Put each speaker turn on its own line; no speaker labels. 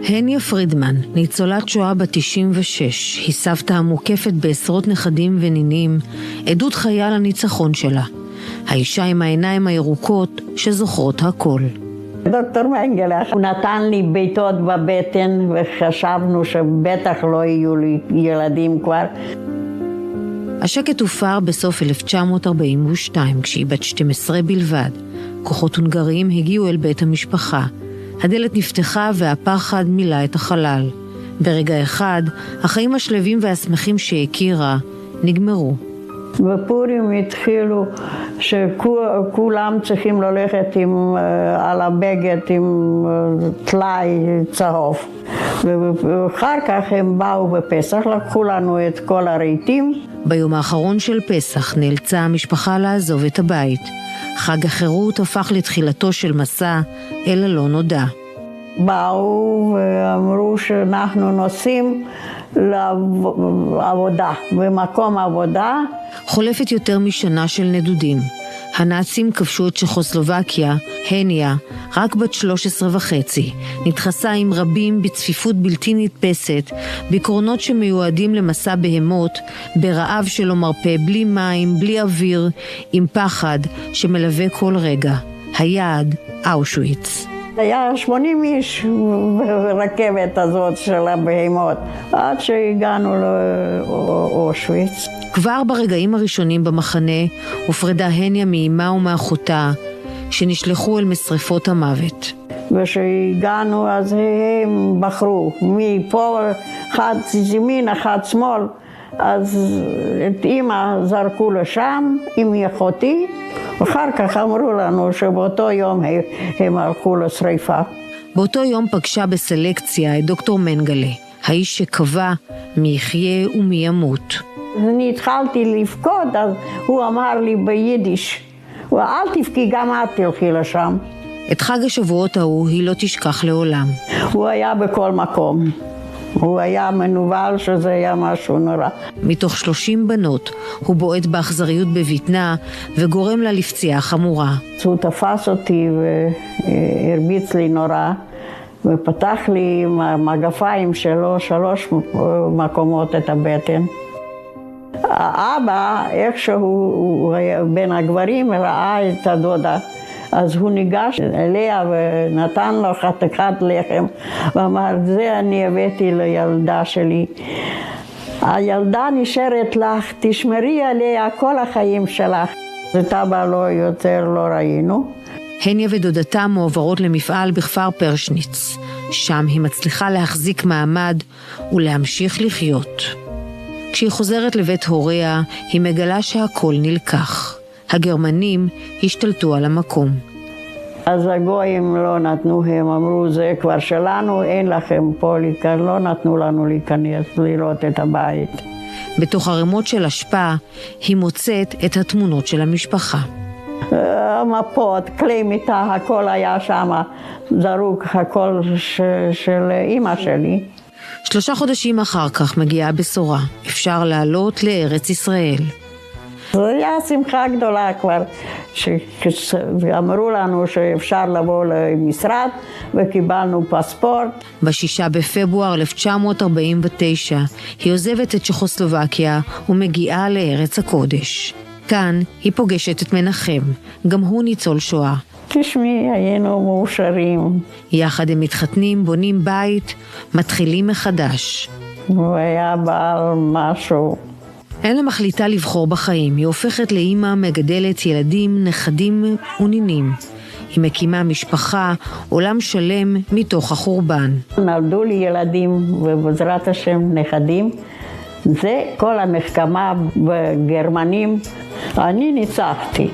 הניה פרידמן, ניצולת שואה בת 96, היא סבתא המוקפת בעשרות נכדים ונינים, עדות חיה לניצחון שלה. האישה עם העיניים הירוקות שזוכרות הכל.
דוקטור מנגלה, הוא נתן לי בעיטות בבטן וחשבנו שבטח לא יהיו לי ילדים כבר.
השקט הופר בסוף 1942, כשהיא בת 12 בלבד. כוחות הונגריים הגיעו אל בית המשפחה. הדלת נפתחה והפחד מילא את החלל. ברגע אחד, החיים השלווים והשמחים שהכירה נגמרו.
בפורים התחילו שכולם צריכים ללכת על הבגד עם טלאי צהוב. ואחר כך הם באו בפסח, לקחו לנו את כל הרהיטים.
ביום האחרון של פסח נאלצה המשפחה לעזוב את הבית. חג החירות הפך לתחילתו של מסע אל הלא נודע.
באו ואמרו שאנחנו נוסעים לעבודה, במקום עבודה.
חולפת יותר משנה של נדודים. הנאצים כבשו את צ'כוסלובקיה, הניה, רק בת 13.5, נדחסה עם רבים בצפיפות בלתי נתפסת, בקרונות שמיועדים למסע בהמות, ברעב שלא מרפא, בלי מים, בלי אוויר, עם פחד שמלווה כל רגע. היעד, אושוויץ.
היה 80 איש ברכבת הזאת של הבהמות, עד שהגענו לאושוויץ.
כבר ברגעים הראשונים במחנה הופרדה הניה מאימה ומאחותה, שנשלחו אל משרפות המוות.
וכשהגענו אז הם בחרו, מפה אחד ימין, אחד שמאל, אז את אמא זרקו לשם עם אחותי, ואחר כך אמרו לנו שבאותו יום הם הלכו לשריפה.
באותו יום פגשה בסלקציה את דוקטור מנגלה, האיש שקבע מי יחיה ומי ימות.
אני התחלתי לבכות, אז הוא אמר לי ביידיש, ואל תבכי, גם את תלכי לשם.
את חג השבועות ההוא היא לא תשכח לעולם.
הוא היה בכל מקום. הוא היה מנוול שזה היה משהו נורא.
מתוך 30 בנות הוא בועט באכזריות בבטנה וגורם לה לפציעה חמורה.
הוא תפס אותי והרביץ לי נורא ופתח לי עם המגפיים שלו 3 מקומות את הבטן. האבא, איכשהו בין הגברים, ראה את הדודה. אז הוא ניגש אליה ונתן לו חתיכת לחם ואמר, זה אני הבאתי לילדה שלי. הילדה נשארת לך, תשמרי עליה כל החיים שלך. את אבא לא יותר לא ראינו.
הניה ודודתה מועברות למפעל בכפר פרשניץ. שם היא מצליחה להחזיק מעמד ולהמשיך לחיות. כשהיא חוזרת לבית הוריה, היא מגלה שהכל נלקח. הגרמנים השתלטו על המקום.
אז הגויים לא נתנו, הם אמרו, זה כבר שלנו, אין לכם פה, לא נתנו לנו להיכנס, לראות את הבית.
בתוך ערימות של אשפה, היא מוצאת את התמונות של המשפחה.
המפות, כלי מיטה, הכל היה שם, זרוק, הכל של אמא שלי.
3 חודשים אחר כך מגיעה בשורה, אפשר לעלות לארץ ישראל.
זו הייתה שמחה גדולה כבר, ואמרו לנו שאפשר לבוא למשרד, וקיבלנו פספורט.
ב6 בפברואר 1949 היא עוזבת את צ'כוסלובקיה ומגיעה לארץ הקודש. כאן היא פוגשת את מנחם, גם הוא ניצול שואה.
תשמעי, היינו מאושרים.
יחד הם מתחתנים, בונים בית, מתחילים מחדש.
הוא היה בעל משהו.
אלה מחליטה לבחור בחיים. היא הופכת לאמא, מגדלת ילדים, נכדים ונינים. היא מקימה משפחה, עולם שלם מתוך החורבן.
נולדו לי ילדים ובעזרת השם נכדים. זה כל המחכמה בגרמנים. אני ניצחתי.